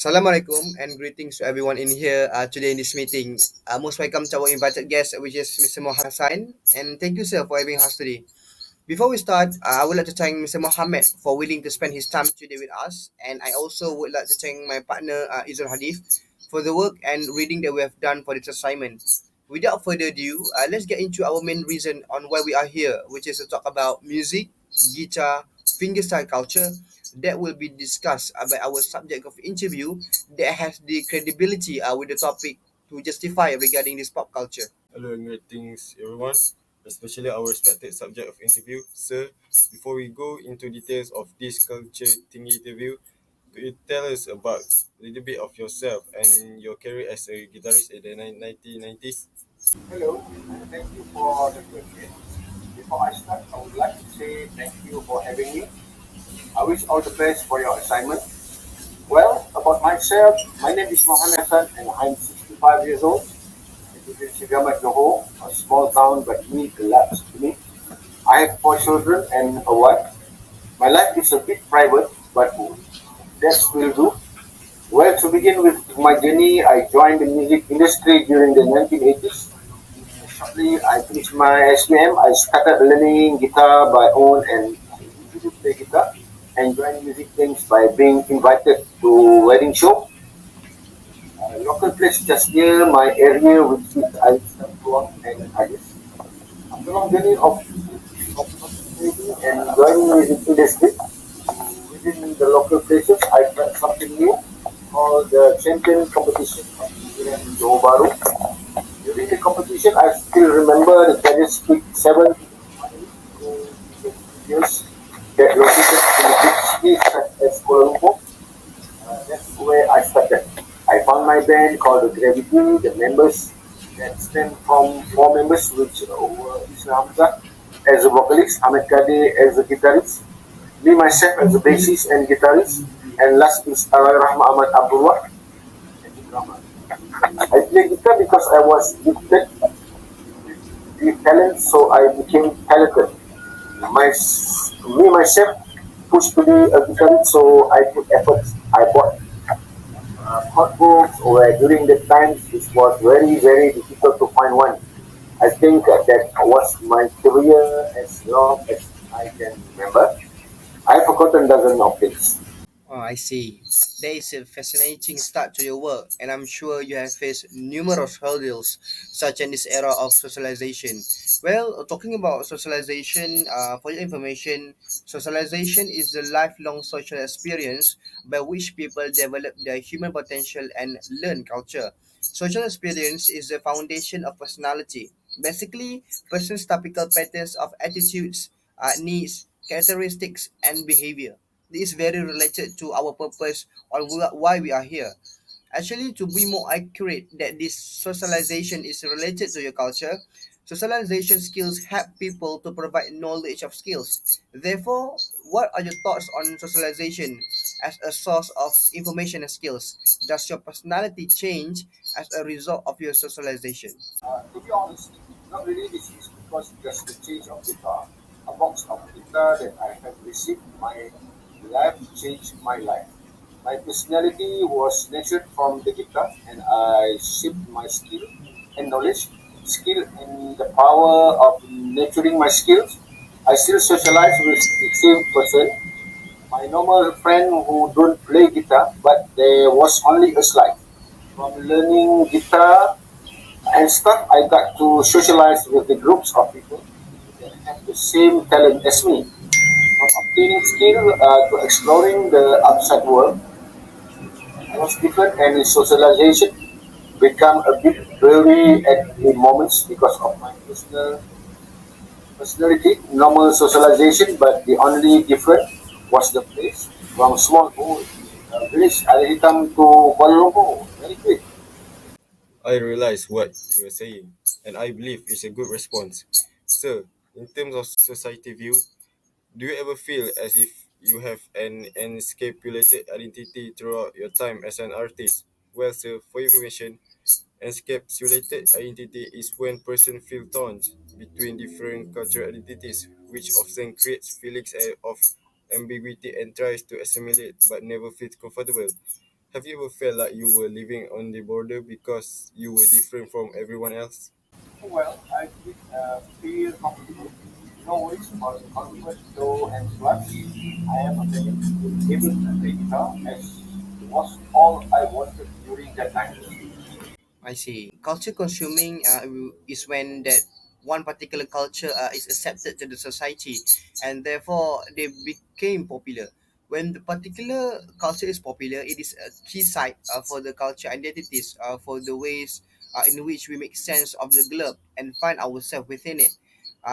Assalamualaikum and greetings to everyone in here today in this meeting. Most welcome to our invited guest, which is Mr. Mohammed, and thank you, sir, for having us today. Before we start, I would like to thank Mr. Mohammed for willing to spend his time today with us, and I also would like to thank my partner IZZUL HADIF for the work and reading that we have done for this assignment. Without further ado, let's get into our main reason on why we are here, which is to talk about music, guitar, fingerstyle culture that will be discussed by our subject of interview that has the credibility with the topic to justify regarding this pop culture. Hello and greetings everyone, especially our respected subject of interview. Sir, before we go into details of this culture thingy interview, could you tell us about a little bit of yourself and your career as a guitarist in the 1990s? Hello, and thank you for the question. Before I start, I would like to say thank you for having me. I wish all the best for your assignment. Well, about myself, my name is Mohammed and I'm 65 years old. I live in Sigamat, Johor, a small town but neat and large to me. I have four children and a wife. My life is a bit private, but that will do. Well, to begin with my journey, I joined the music industry during the 1980s. Shortly, I finished my SPM. I started learning guitar by own and I usually play guitar and join music things by being invited to wedding show. A local place just near my area which is I started to work and others. After a long journey of participating and joining music industry within the local places, I tried something new called the champion competition of New Zealand Johor Bahru. During the competition, I still remember the judges picked seven videos that located in the big cities such as Kuala Lumpur. That's where I started. I found my band called the Gravity. The members that stem from four members, which were Islam Hamza as a vocalist, Ahmad as a guitarist, me myself as a bassist and guitarist, and last is Rahma Ahmad Abdullah as a drummer. I play guitar because I was gifted with talent, so I became talented. My, Me myself pushed to be a guitarist, so I put efforts. I bought hot books, where during the times it was very, very difficult to find one. I think that was my career as long as I can remember. I've forgotten dozen of things. Oh, I see. That is a fascinating start to your work, and I'm sure you have faced numerous hurdles, such in this era of socialization. Well, talking about socialization, for your information, socialization is the lifelong social experience by which people develop their human potential and learn culture. Social experience is the foundation of personality. Basically, person's typical patterns of attitudes, needs, characteristics, and behavior. This is very related to our purpose on why we are here. Actually, to be more accurate, that this socialization is related to your culture. Socialization skills help people to provide knowledge of skills. Therefore, what are your thoughts on socialization as a source of information and skills? Does your personality change as a result of your socialization? To be honest, not really this is because just the change of guitar, a box of guitar that I have received, my life changed my life. My personality was nurtured from the guitar and I shaped my skill and knowledge, skill and the power of nurturing my skills. I still socialize with the same person, my normal friend who don't play guitar, but there was only a slide. From learning guitar and stuff, I got to socialize with the groups of people that have the same talent as me. From obtaining skill to exploring the outside world, I was different and in socialization become a bit blurry at the moments because of my personality, normal socialization, but the only difference was the place. From small village, I come to Kuala Lumpur very quick. I realize what you are saying, and I believe it's a good response. Sir, in terms of society view, do you ever feel as if you have an encapsulated identity throughout your time as an artist? Well, sir, for information, encapsulated identity is when person feel torn between different cultural identities, which often creates feelings of ambiguity and tries to assimilate but never feels comfortable. Have you ever felt like you were living on the border because you were different from everyone else? Well, I did feel comfortable. No worries about comfort, though, and plus, I am able to play guitar as was all I wanted during that time. I see. Culture consuming is when that one particular culture is accepted to the society, and therefore they became popular. When the particular culture is popular, it is a key site for the culture identities, for the ways in which we make sense of the globe and find ourselves within it.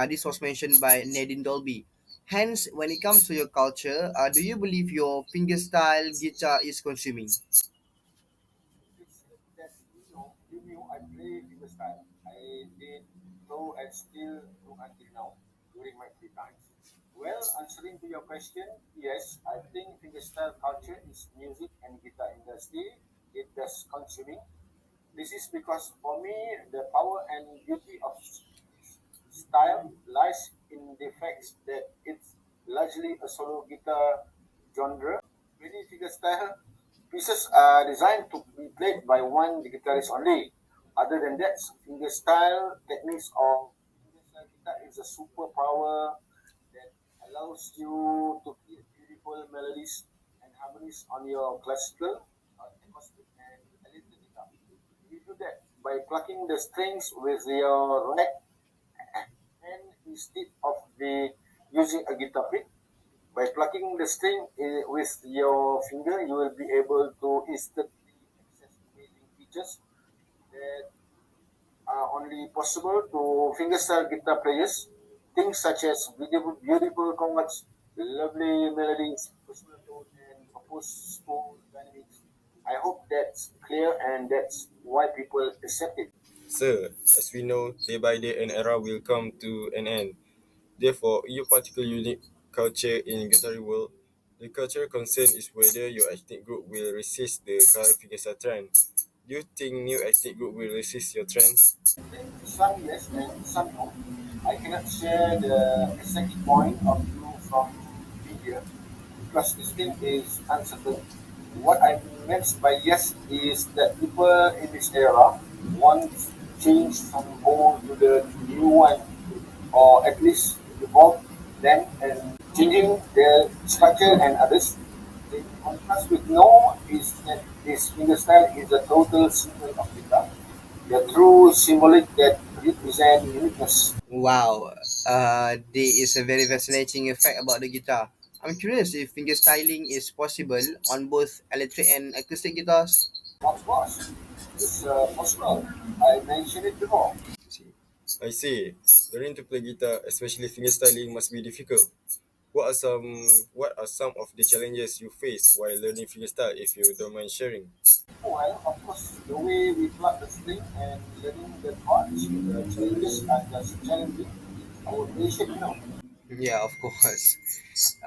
This was mentioned by Nadine Dolby. Hence, when it comes to your culture, do you believe your fingerstyle guitar is consuming? It's that you knew I play fingerstyle. I did, though I still do until now during my free times. Well, answering to your question, yes, I think fingerstyle culture is music and guitar industry. It does consuming. This is because for me, the power and beauty of this style lies in the fact that it's largely a solo guitar genre. Many fingerstyle pieces are designed to be played by one guitarist only. Other than that, fingerstyle techniques of fingerstyle guitar is a superpower that allows you to create beautiful melodies and harmonies on your classical, acoustic, and electric guitar. You do that by plucking the strings with your right hand instead of the using a guitar pick. By plucking the string with your finger, you will be able to instantly access amazing features that are only possible to fingerstyle guitar players. Things such as beautiful chords, lovely melodies, personal tone, and purposeful dynamics. I hope that's clear and that's why people accept it. Sir, as we know, day by day an era will come to an end. Therefore, your particular unique culture in guitar world, the cultural concern is whether your ethnic group will resist the current fingerstyle trend. Do you think new ethnic group will resist your trend? And some yes and some no. I cannot share the exact point of view from media because this thing is uncertain. What I meant by yes is that people in this era want change from old to the new one, or at least evolve them and changing their structure and others. The contrast with no is that this fingerstyle is a total symbol of guitar, the true symbolic that represent uniqueness. Wow, there is a very fascinating fact about the guitar. I'm curious if fingerstyling is possible on both electric and acoustic guitars. Of course, it's possible. I mentioned it before. See. I see. Learning to play guitar, especially fingerstyling, must be difficult. What are some of the challenges you face while learning fingerstyle if you don't mind sharing? Well, of course, the way we plug the string and learning the chords, the changes are just challenging. Our nation, Yeah, of course.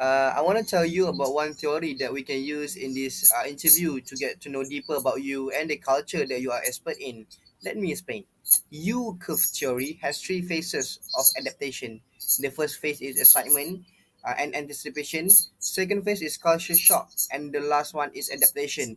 I want to tell you about one theory that we can use in this interview to get to know deeper about you and the culture that you are expert in. Let me explain. U curve theory has three phases of adaptation. The first phase is excitement and anticipation. Second phase is culture shock, and the last one is adaptation,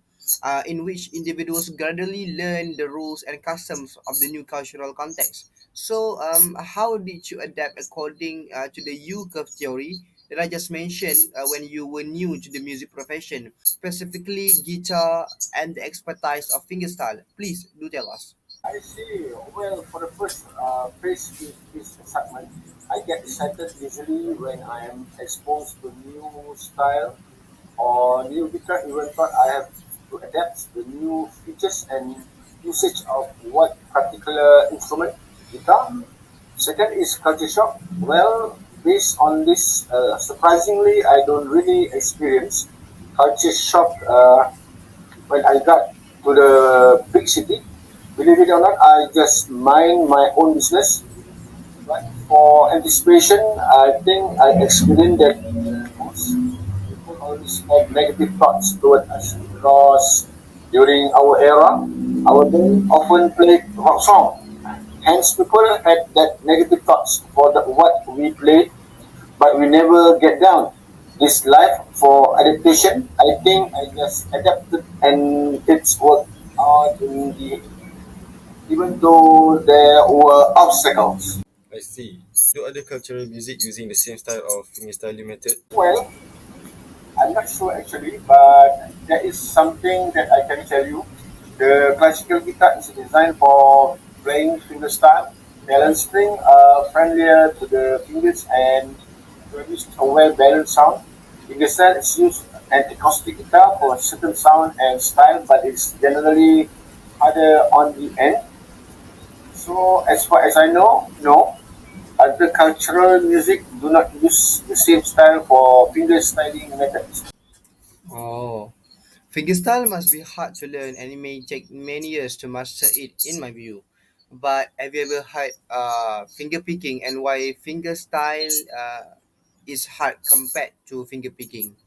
in which individuals gradually learn the rules and customs of the new cultural context. So, how did you adapt according to the U curve theory that I just mentioned when you were new to the music profession, specifically guitar and the expertise of fingerstyle? Please do tell us. I see. Well, for the first phase is excitement. I get excited usually when I am exposed to new style or new guitar, even though I have to adapt the new features and usage of what particular instrument, guitar. Second is culture shock. Well, based on this, surprisingly, I don't really experience culture shock when I got to the big city. Believe it or not, I just mind my own business. But for anticipation, I think I experienced that most people always have negative thoughts toward us because during our era, our band often played rock song. Hence, people had that negative thoughts for what we played, but we never get down. This life for adaptation, I think I just adapted and it's worked out in the even though there were obstacles. I see. Do other cultural music using the same style of fingerstyle method? Well, I'm not sure actually, but there is something that I can tell you. The classical guitar is designed for playing fingerstyle. Balance string are friendlier to the fingers and produce a well balanced sound. Fingerstyle is used an acoustic guitar for certain sound and style, but it's generally harder on the end. So as far as I know, no. Other cultural music do not use the same style for finger styling methods. Oh. Fingerstyle must be hard to learn and it may take many years to master it, in my view. But have you ever had finger picking and why fingerstyle is hard compared to finger picking?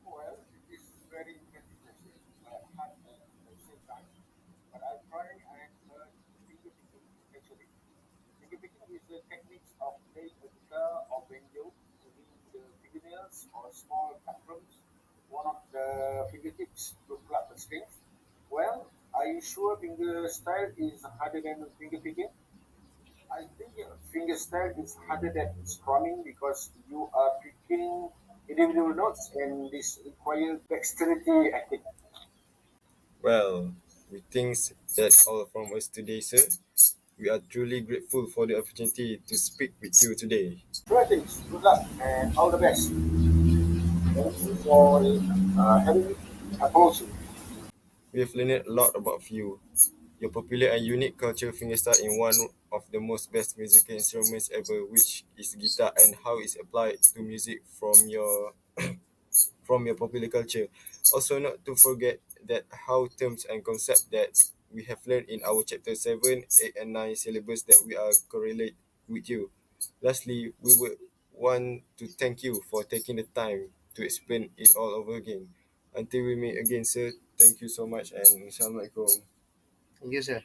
Well, it is very interesting question, but hard at the same time. But I've tried and heard finger picking actually. Finger picking is the techniques of playing a guitar or banjo using the fingernails or small cuprums, one of the fingertips to pluck the strings. Well, are you sure finger style is harder than finger picking? I think fingerstyle is harder than strumming because you are picking individual notes and this requires dexterity, I think. Well, we think that's all from us today, sir. We are truly grateful for the opportunity to speak with you today. Sure things. Good luck and all the best. Thank you for having me. Approach. We have learned a lot about you, your popular and unique culture fingerstyle in one of the most best musical instruments ever, which is guitar, and how it's applied to music from your popular culture. Also, not to forget that how terms and concepts that we have learned in our chapter 7, 8, and 9 syllabus that we are correlate with you. Lastly, we would want to thank you for taking the time to explain it all over again. Until we meet again, sir, thank you so much and Assalamualaikum. Thank you, sir.